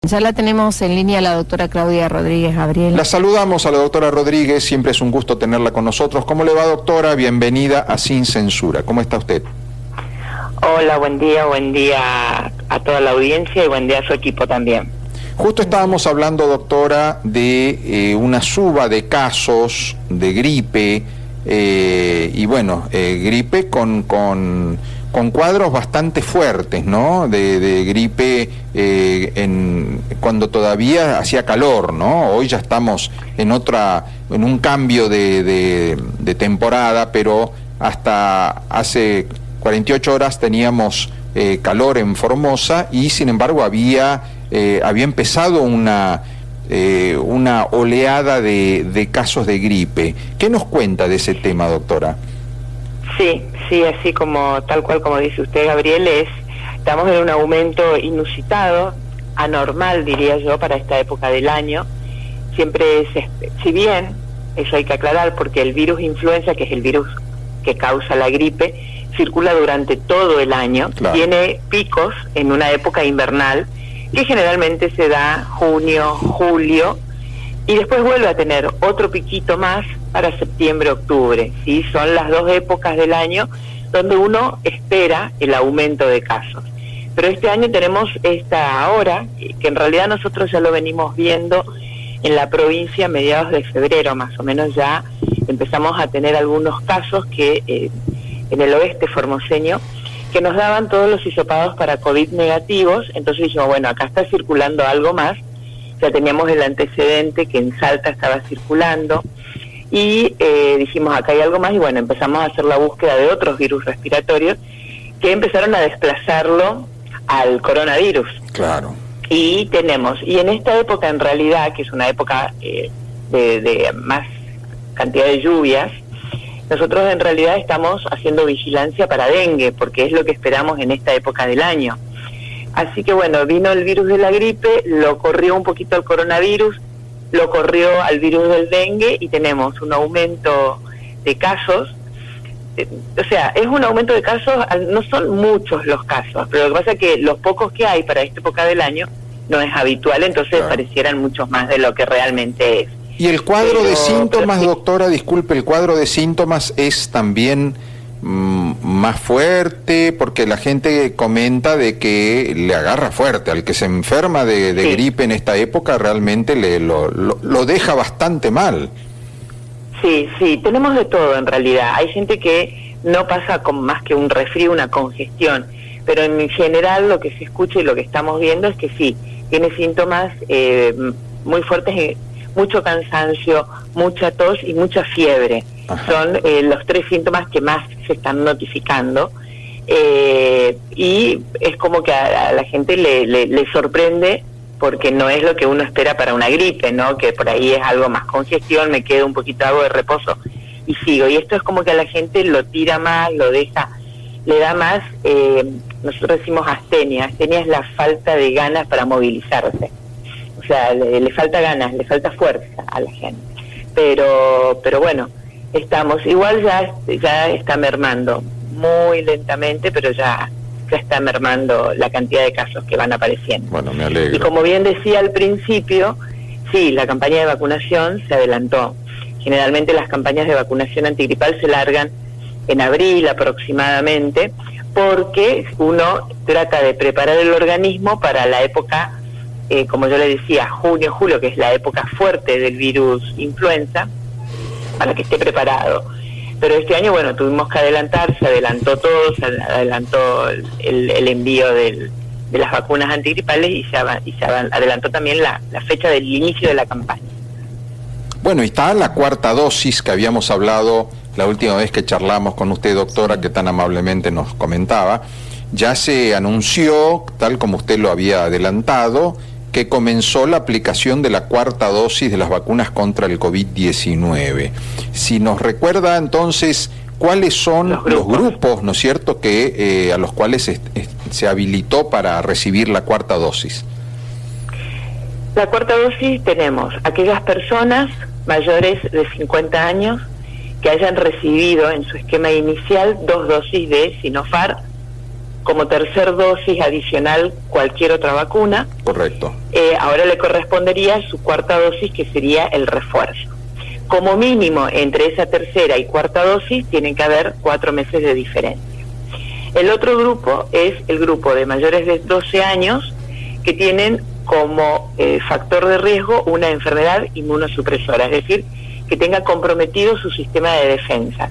Ya la tenemos en línea la doctora Claudia Rodríguez Gabriel. La saludamos a la doctora Rodríguez, siempre es un gusto tenerla con nosotros. ¿Cómo le va, doctora? Bienvenida a Sin Censura. ¿Cómo está usted? Hola, buen día a toda la audiencia y buen día a su equipo también. Justo estábamos hablando, doctora, de una suba de casos de gripe, y bueno, gripe con cuadros bastante fuertes, ¿no? De gripe cuando todavía hacía calor, ¿no? Hoy ya estamos en un cambio de temporada, pero hasta hace 48 horas teníamos calor en Formosa y sin embargo había empezado una oleada de casos de gripe. ¿Qué nos cuenta de ese tema, doctora? Sí, así como tal cual como dice usted, Gabriel, estamos en un aumento inusitado, anormal diría yo para esta época del año. Siempre si bien, eso hay que aclarar, porque el virus influenza, que es el virus que causa la gripe, circula durante todo el año, claro. Tiene picos en una época invernal, que generalmente se da junio, julio, y después vuelve a tener otro piquito más para septiembre, octubre, ¿sí? Son las dos épocas del año donde uno espera el aumento de casos. Pero este año tenemos esta hora, que en realidad nosotros ya lo venimos viendo en la provincia a mediados de febrero, más o menos ya empezamos a tener algunos casos que en el oeste formoseño, que nos daban todos los hisopados para COVID negativos. Entonces dijimos, bueno, acá está circulando algo más. Ya teníamos el antecedente que en Salta estaba circulando y dijimos, acá hay algo más, y bueno, empezamos a hacer la búsqueda de otros virus respiratorios que empezaron a desplazarlo al coronavirus. Claro. Y en esta época en realidad, que es una época de más cantidad de lluvias, nosotros en realidad estamos haciendo vigilancia para dengue, porque es lo que esperamos en esta época del año. Así que bueno, vino el virus de la gripe, lo corrió un poquito al coronavirus, lo corrió al virus del dengue y tenemos un aumento de casos. O sea, es un aumento de casos, no son muchos los casos, pero lo que pasa es que los pocos que hay para esta época del año no es habitual, entonces claro, parecieran muchos más de lo que realmente es. Y el cuadro de síntomas, doctora, disculpe, el cuadro de síntomas es también más fuerte, porque la gente comenta de que le agarra fuerte al que se enferma de sí, gripe en esta época, realmente lo deja bastante mal. Sí, tenemos de todo en realidad. Hay gente que no pasa con más que un resfrío, una congestión, pero en general lo que se escucha y lo que estamos viendo es que sí, tiene síntomas muy fuertes, mucho cansancio, mucha tos y mucha fiebre. Ajá. Son los tres síntomas que más se están notificando, y es como que a la gente le sorprende, porque no es lo que uno espera para una gripe, ¿no? Que por ahí es algo más congestión, me quedo un poquito de agua de reposo y sigo. Y esto es como que a la gente lo tira más, lo deja, le da más, nosotros decimos astenia. Astenia es la falta de ganas para movilizarse. O sea, le falta ganas, le falta fuerza a la gente. Pero bueno, igual ya está mermando, muy lentamente, pero ya está mermando la cantidad de casos que van apareciendo. Bueno, me alegro. Y como bien decía al principio, sí, la campaña de vacunación se adelantó. Generalmente las campañas de vacunación antigripal se largan en abril aproximadamente, porque uno trata de preparar el organismo para la época, como yo le decía, junio, julio, que es la época fuerte del virus influenza, para que esté preparado. Pero este año, bueno, tuvimos que adelantar, se adelantó todo, se adelantó el envío de las vacunas antigripales y se adelantó también la fecha del inicio de la campaña. Bueno, y está la cuarta dosis que habíamos hablado la última vez que charlamos con usted, doctora, que tan amablemente nos comentaba. Ya se anunció, tal como usted lo había adelantado, que comenzó la aplicación de la cuarta dosis de las vacunas contra el COVID-19. Si nos recuerda entonces cuáles son los grupos, ¿no es cierto?, que a los cuales se habilitó para recibir la cuarta dosis. La cuarta dosis tenemos aquellas personas mayores de 50 años que hayan recibido en su esquema inicial 2 dosis de Sinopharm como tercer dosis adicional cualquier otra vacuna. Correcto. Ahora le correspondería su cuarta dosis, que sería el refuerzo. Como mínimo, entre esa tercera y cuarta dosis, tienen que haber 4 meses de diferencia. El otro grupo es el grupo de mayores de 12 años que tienen como factor de riesgo una enfermedad inmunosupresora, es decir, que tenga comprometido su sistema de defensa.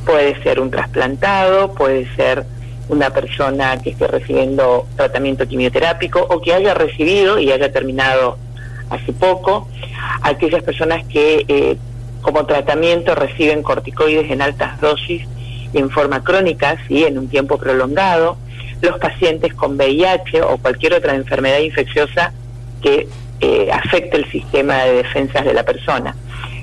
Puede ser un trasplantado, puede ser una persona que esté recibiendo tratamiento quimioterápico o que haya recibido y haya terminado hace poco, aquellas personas que como tratamiento reciben corticoides en altas dosis y en forma crónica, ¿sí?, en un tiempo prolongado, los pacientes con VIH o cualquier otra enfermedad infecciosa que afecte el sistema de defensas de la persona.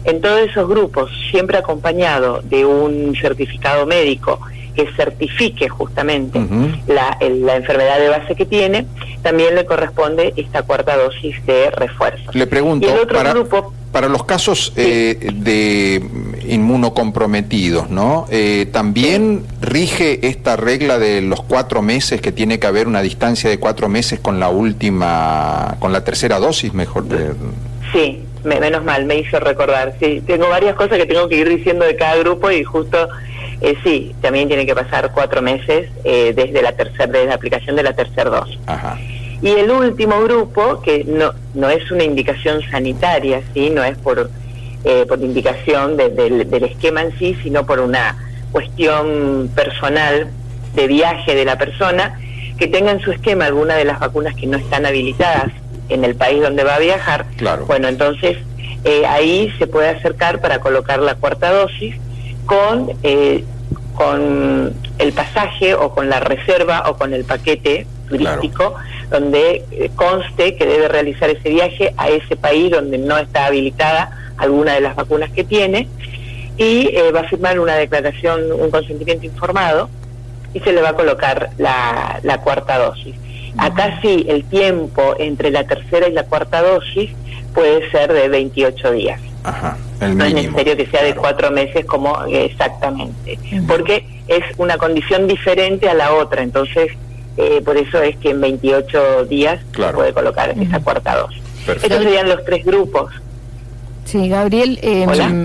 En todos esos grupos, siempre acompañado de un certificado médico que certifique justamente la enfermedad de base que tiene, también le corresponde esta cuarta dosis de refuerzo. Le pregunto, y el otro grupo, para los casos sí, de inmunocomprometidos, ¿no? ¿También rige esta regla de los 4 meses, que tiene que haber una distancia de 4 meses con la tercera dosis, mejor? Sí, menos mal, me hizo recordar. Sí, tengo varias cosas que tengo que ir diciendo de cada grupo y justo... sí, también tiene que pasar 4 meses desde la aplicación de la tercera dosis. Ajá. Y el último grupo, que no es una indicación sanitaria, ¿sí?, no es por indicación del esquema en sí, sino por una cuestión personal de viaje de la persona, que tenga en su esquema alguna de las vacunas que no están habilitadas en el país donde va a viajar. Claro. Bueno, entonces ahí se puede acercar para colocar la cuarta dosis con el pasaje o con la reserva o con el paquete turístico, claro, donde conste que debe realizar ese viaje a ese país donde no está habilitada alguna de las vacunas que tiene, y va a firmar una declaración, un consentimiento informado, y se le va a colocar la cuarta dosis. Acá sí, el tiempo entre la tercera y la cuarta dosis puede ser de 28 días. Ajá, el mínimo. No es necesario que sea, claro, de 4 meses como exactamente, porque es una condición diferente a la otra, entonces por eso es que en 28 días, claro, se puede colocar esa cuarta dosis. Perfecto. Estos serían los 3 grupos. Sí, Gabriel,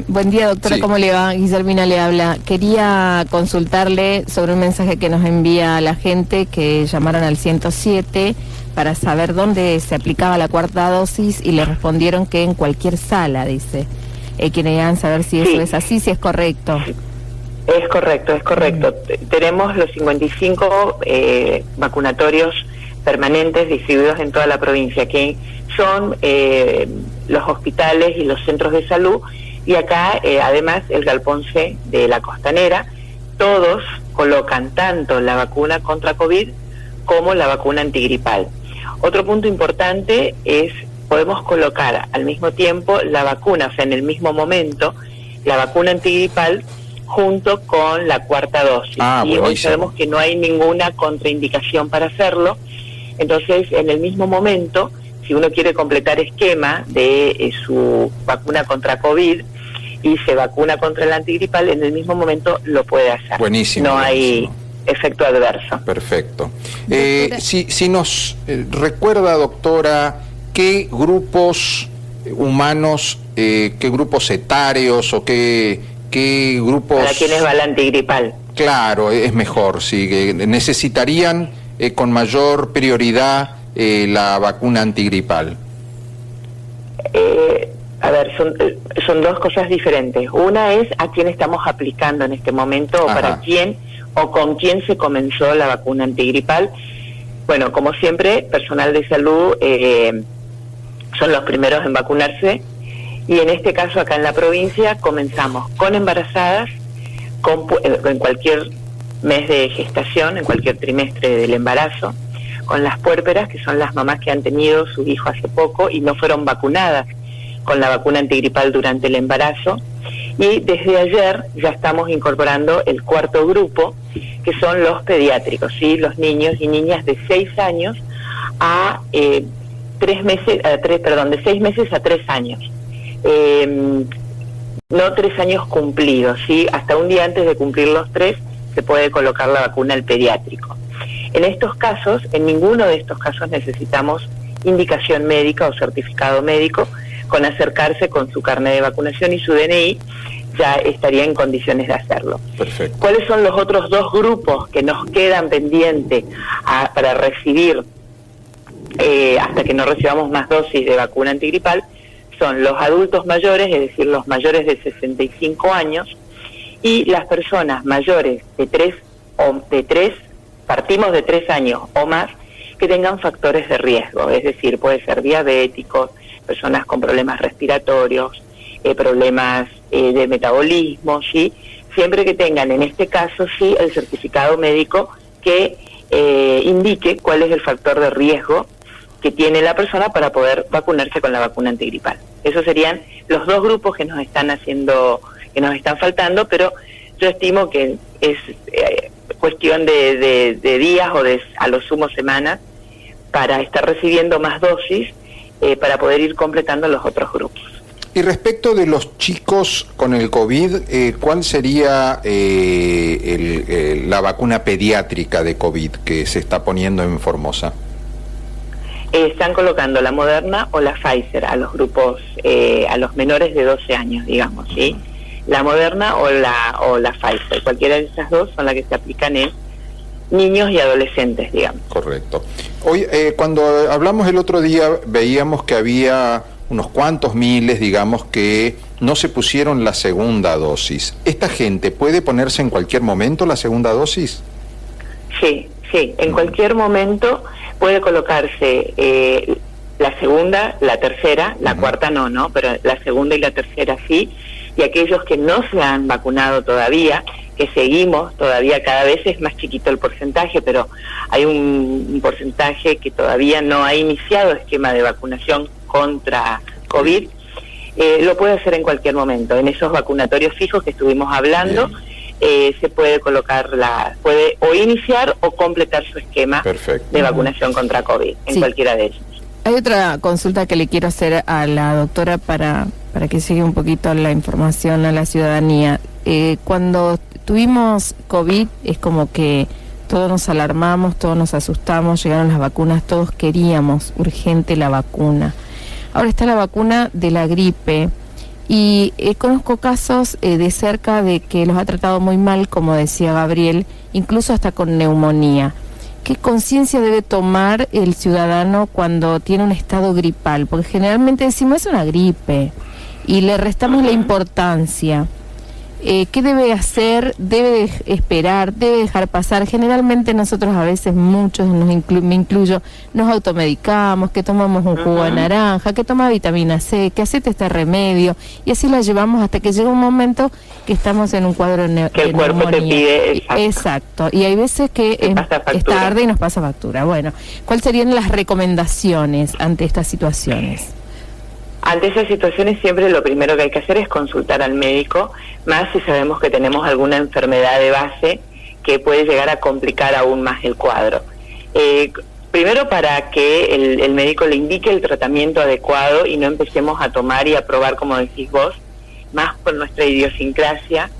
buen día, doctora, sí. ¿Cómo le va? Guillermina le habla. Quería consultarle sobre un mensaje que nos envía la gente, que llamaron al 107 para saber dónde se aplicaba la cuarta dosis y le respondieron que en cualquier sala, dice. Querían saber si eso es así, si es correcto. Es correcto, es correcto. Tenemos los 55 vacunatorios permanentes distribuidos en toda la provincia, que son los hospitales y los centros de salud, y acá además el Galpón C de la Costanera. Todos colocan tanto la vacuna contra COVID como la vacuna antigripal. Otro punto importante es, podemos colocar al mismo tiempo la vacuna, o sea, en el mismo momento, la vacuna antigripal junto con la cuarta dosis. Y hoy sabemos que no hay ninguna contraindicación para hacerlo. Entonces, en el mismo momento, si uno quiere completar esquema de su vacuna contra COVID y se vacuna contra el antigripal, en el mismo momento lo puede hacer. Buenísimo. No buenísimo. Hay efecto adverso. Perfecto. Si nos recuerda, doctora, qué grupos humanos, qué grupos etarios o qué grupos... ¿Para quiénes va el antigripal? Claro, es mejor, sí, que necesitarían con mayor prioridad la vacuna antigripal. A ver, son 2 cosas diferentes. Una es a quién estamos aplicando en este momento, o para quién o con quién se comenzó la vacuna antigripal. Bueno, como siempre, personal de salud son los primeros en vacunarse, y en este caso acá en la provincia comenzamos con embarazadas, en cualquier mes de gestación, en cualquier trimestre del embarazo, con las puérperas, que son las mamás que han tenido su hijo hace poco y no fueron vacunadas con la vacuna antigripal durante el embarazo, y desde ayer ya estamos incorporando el cuarto grupo, que son los pediátricos, ¿sí? Los niños y niñas de 6 años a 3 meses, de 6 meses a 3 años. No 3 años cumplidos, ¿sí? Hasta un día antes de cumplir los 3 se puede colocar la vacuna al pediátrico. En estos casos, en ninguno de estos casos necesitamos indicación médica o certificado médico. Con acercarse con su carnet de vacunación y su DNI ya estaría en condiciones de hacerlo. Perfecto. ¿Cuáles son los otros dos grupos que nos quedan pendientes para recibir hasta que no recibamos más dosis de vacuna antigripal? Son los adultos mayores, es decir, los mayores de 65 años, y las personas mayores de 3, partimos de 3 años o más, que tengan factores de riesgo, es decir, puede ser diabéticos, personas con problemas respiratorios, problemas de metabolismo, ¿sí? Siempre que tengan, en este caso, sí, el certificado médico que indique cuál es el factor de riesgo que tiene la persona para poder vacunarse con la vacuna antigripal. Esos serían los dos grupos que nos están faltando, pero yo estimo que es cuestión de días o de a lo sumo semanas para estar recibiendo más dosis para poder ir completando los otros grupos. Y respecto de los chicos con el COVID, ¿cuál sería la vacuna pediátrica de COVID que se está poniendo en Formosa? Están colocando la Moderna o la Pfizer a los grupos, a los menores de 12 años, digamos, ¿sí? La Moderna o la Pfizer, cualquiera de esas dos son las que se aplican en niños y adolescentes, digamos. Correcto. Hoy, cuando hablamos el otro día, veíamos que había unos cuantos miles, digamos, que no se pusieron la segunda dosis. ¿Esta gente puede ponerse en cualquier momento la segunda dosis? Sí, en cualquier momento puede colocarse la segunda, la tercera, la cuarta no, pero la segunda y la tercera sí, y aquellos que no se han vacunado todavía, que seguimos todavía, cada vez es más chiquito el porcentaje, pero hay un porcentaje que todavía no ha iniciado esquema de vacunación contra COVID, lo puede hacer en cualquier momento. En esos vacunatorios fijos que estuvimos hablando, se puede colocar puede o iniciar o completar su esquema de vacunación contra COVID, en cualquiera de ellos. Hay otra consulta que le quiero hacer a la doctora para que llegue un poquito la información a la ciudadanía. Cuando tuvimos COVID es como que todos nos alarmamos, todos nos asustamos, llegaron las vacunas, todos queríamos urgente la vacuna. Ahora está la vacuna de la gripe y conozco casos de cerca de que los ha tratado muy mal, como decía Gabriel, incluso hasta con neumonía. ¿Qué conciencia debe tomar el ciudadano cuando tiene un estado gripal? Porque generalmente decimos es una gripe y le restamos la importancia. ¿Qué debe hacer? ¿Debe esperar? ¿Debe dejar pasar? Generalmente nosotros a veces, muchos, me incluyo, nos automedicamos, que tomamos un jugo de naranja, que toma vitamina C, que hacete este remedio, y así la llevamos hasta que llega un momento que estamos en un cuadro de que el cuerpo te pide, exacto. Y hay veces que es tarde y nos pasa factura. Bueno, ¿cuáles serían las recomendaciones ante estas situaciones? Ante esas situaciones siempre lo primero que hay que hacer es consultar al médico, más si sabemos que tenemos alguna enfermedad de base que puede llegar a complicar aún más el cuadro. Primero para que el médico le indique el tratamiento adecuado y no empecemos a tomar y a probar, como decís vos, más por nuestra idiosincrasia,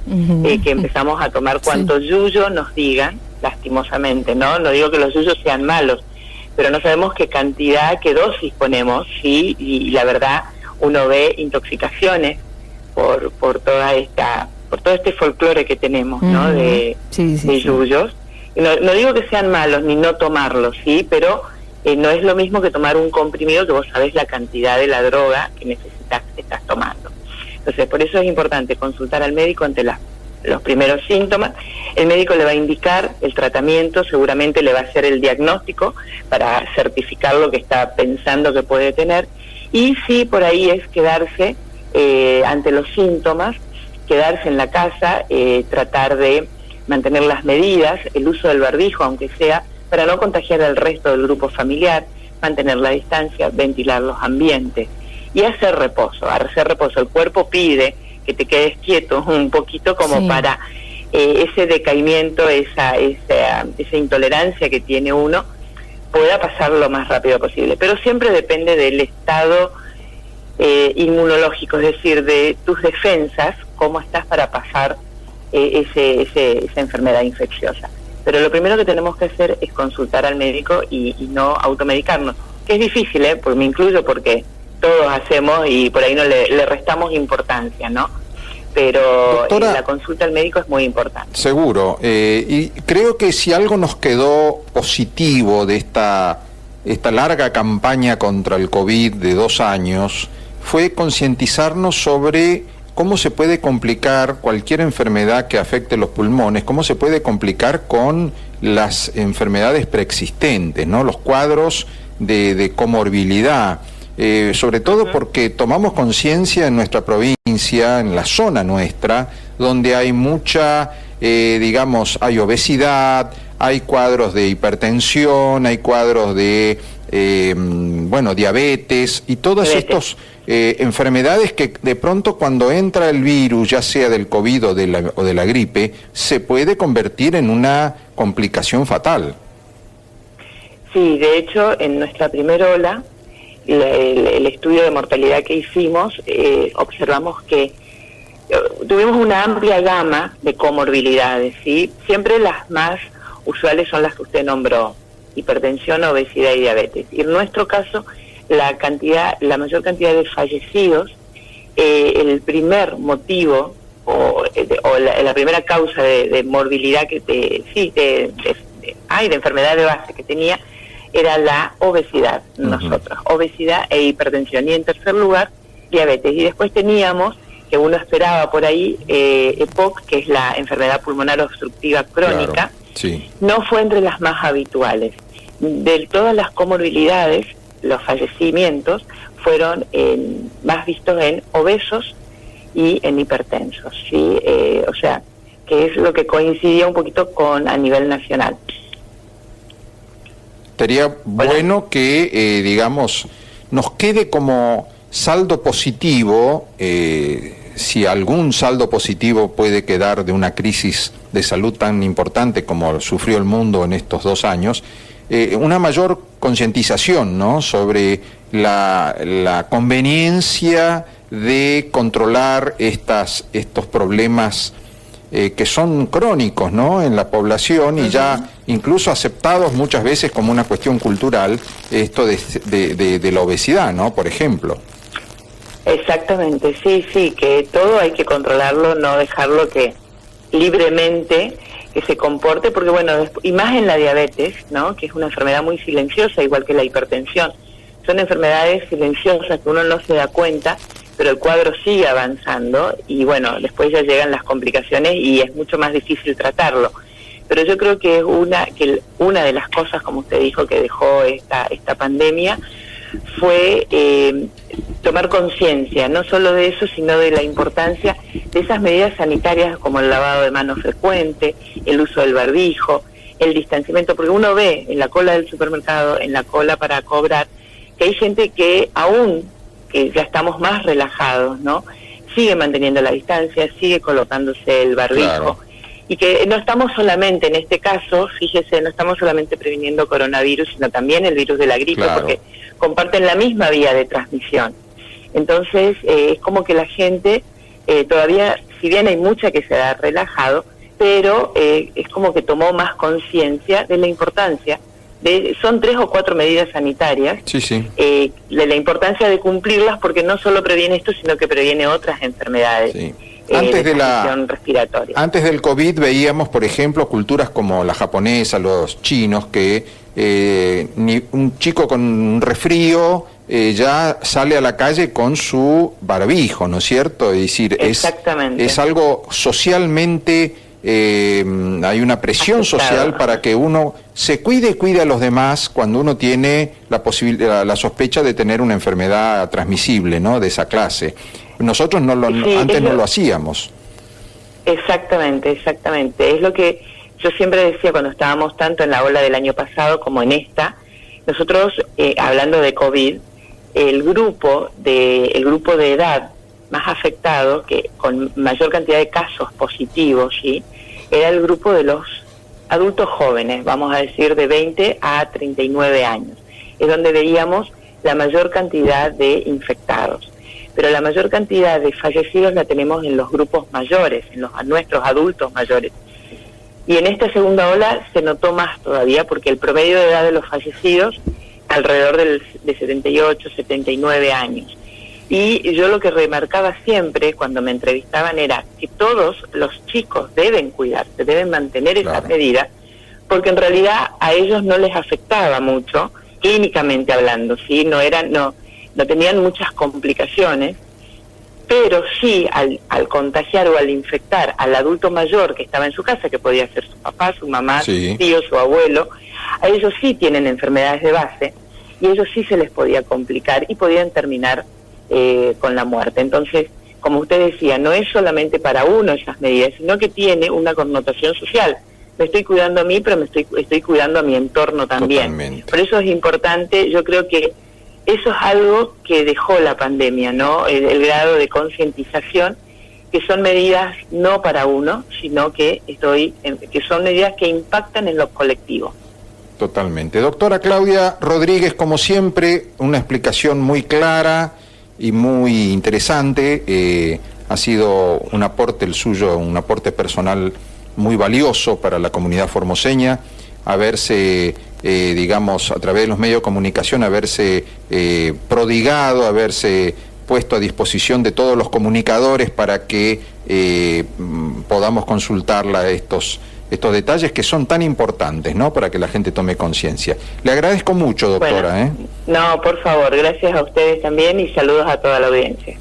que empezamos a tomar cuanto yuyo nos digan, lastimosamente, ¿no? No digo que los yuyos sean malos, pero no sabemos qué cantidad, qué dosis ponemos, ¿sí? Y la verdad, uno ve intoxicaciones por todo este folclore que tenemos, ¿no? De yuyos. No digo que sean malos ni no tomarlos, ¿sí? Pero no es lo mismo que tomar un comprimido que vos sabés la cantidad de la droga que estás tomando. Entonces, por eso es importante consultar al médico ante los primeros síntomas. El médico le va a indicar el tratamiento, seguramente le va a hacer el diagnóstico para certificar lo que está pensando que puede tener, y si por ahí es quedarse ante los síntomas, quedarse en la casa, tratar de mantener las medidas, el uso del barbijo, aunque sea para no contagiar al resto del grupo familiar, mantener la distancia, ventilar los ambientes y hacer reposo. El cuerpo pide que te quedes quieto un poquito como para ese decaimiento, esa intolerancia que tiene uno, pueda pasar lo más rápido posible. Pero siempre depende del estado inmunológico, es decir, de tus defensas, cómo estás para pasar esa enfermedad infecciosa. Pero lo primero que tenemos que hacer es consultar al médico y no automedicarnos, que es difícil, porque me incluyo porque todos hacemos y por ahí no le restamos importancia, ¿no? Pero doctora, la consulta al médico es muy importante. Seguro, y creo que si algo nos quedó positivo de esta larga campaña contra el COVID de 2 años, fue concientizarnos sobre cómo se puede complicar cualquier enfermedad que afecte los pulmones, cómo se puede complicar con las enfermedades preexistentes, ¿no? Los cuadros de comorbilidad, sobre todo porque tomamos conciencia en nuestra provincia, en la zona nuestra, donde hay mucha, digamos, hay obesidad, hay cuadros de hipertensión, hay cuadros de, diabetes y todos estos enfermedades que de pronto cuando entra el virus, ya sea del COVID o de la gripe, se puede convertir en una complicación fatal. Sí, de hecho, en nuestra primera ola, el estudio de mortalidad que hicimos, observamos que tuvimos una amplia gama de comorbilidades, ¿sí? Siempre las más usuales son las que usted nombró: hipertensión, obesidad y diabetes. Y en nuestro caso, la mayor cantidad de fallecidos, el primer motivo o la primera causa de morbilidad de enfermedad de base que tenía era la obesidad, nosotros, obesidad e hipertensión. Y en tercer lugar, diabetes. Y después teníamos, que uno esperaba por ahí, EPOC, que es la enfermedad pulmonar obstructiva crónica. Claro, sí. No fue entre las más habituales. De todas las comorbilidades, los fallecimientos fueron más vistos en obesos y en hipertensos, ¿sí? O sea, que es lo que coincidía un poquito con a nivel nacional. Sería bueno que, digamos, nos quede como saldo positivo, si algún saldo positivo puede quedar de una crisis de salud tan importante como sufrió el mundo en estos 2 años, una mayor concientización, ¿no?, sobre la conveniencia de controlar estos problemas que son crónicos, ¿no?, en la población y ya incluso aceptados muchas veces como una cuestión cultural, esto de la obesidad, ¿no?, por ejemplo. Exactamente, sí, que todo hay que controlarlo, no dejarlo que libremente que se comporte, porque y más en la diabetes, ¿no?, que es una enfermedad muy silenciosa, igual que la hipertensión. Son enfermedades silenciosas que uno no se da cuenta, pero el cuadro sigue avanzando y después ya llegan las complicaciones y es mucho más difícil tratarlo. Pero yo creo que una de las cosas, como usted dijo, que dejó esta pandemia fue tomar conciencia, no solo de eso, sino de la importancia de esas medidas sanitarias como el lavado de manos frecuente, el uso del barbijo, el distanciamiento, porque uno ve en la cola del supermercado, en la cola para cobrar, que hay gente que aún que ya estamos más relajados, ¿no?, sigue manteniendo la distancia, sigue colocándose el barbijo. Claro. Y que no estamos solamente, en este caso, fíjese, no estamos solamente previniendo coronavirus, sino también el virus de la gripe, claro, porque comparten la misma vía de transmisión. Entonces, es como que la gente todavía, si bien hay mucha que se ha relajado, pero es como que tomó más conciencia de la importancia. Son 3 o 4 medidas sanitarias, sí. De la importancia de cumplirlas, porque no solo previene esto, sino que previene otras enfermedades. Sí. Respiratoria. Antes del COVID veíamos, por ejemplo, culturas como la japonesa, los chinos, que ni un chico con un resfrío ya sale a la calle con su barbijo, ¿no es cierto? Es decir, es algo socialmente, hay una presión social para que uno se cuide y cuide a los demás cuando uno tiene la sospecha de tener una enfermedad transmisible, ¿no?, de esa clase. Nosotros antes no lo hacíamos. Exactamente. Es lo que yo siempre decía cuando estábamos tanto en la ola del año pasado como en esta. Nosotros, hablando de COVID, el grupo de edad más afectado, que con mayor cantidad de casos positivos, ¿sí?, era el grupo de los adultos jóvenes, vamos a decir de 20 a 39 años. Es donde veíamos la mayor cantidad de infectados. Pero la mayor cantidad de fallecidos la tenemos en los grupos mayores, en nuestros adultos mayores. Y en esta segunda ola se notó más todavía, porque el promedio de edad de los fallecidos alrededor de 78, 79 años. Y yo lo que remarcaba siempre cuando me entrevistaban era que todos los chicos deben cuidarse, deben mantener esas medidas, porque en realidad a ellos no les afectaba mucho, clínicamente hablando, ¿sí? No tenían muchas complicaciones, pero sí al contagiar o al infectar al adulto mayor que estaba en su casa, que podía ser su papá, su mamá, su tío, su abuelo, a ellos sí tienen enfermedades de base y a ellos sí se les podía complicar y podían terminar con la muerte. Entonces, como usted decía, no es solamente para uno esas medidas, sino que tiene una connotación social. Me estoy cuidando a mí, pero estoy cuidando a mi entorno también. Totalmente. Por eso es importante, yo creo que eso es algo que dejó la pandemia, ¿no? El grado de concientización, que son medidas no para uno, sino que son medidas que impactan en los colectivos. Totalmente. Doctora Claudia Rodríguez, como siempre, una explicación muy clara y muy interesante. Ha sido un aporte el suyo, un aporte personal muy valioso para la comunidad formoseña, haberse, digamos, a través de los medios de comunicación, haberse prodigado, haberse puesto a disposición de todos los comunicadores para que podamos consultarla estos detalles que son tan importantes, ¿no?, para que la gente tome conciencia. Le agradezco mucho, doctora. Bueno, no, por favor, gracias a ustedes también y saludos a toda la audiencia.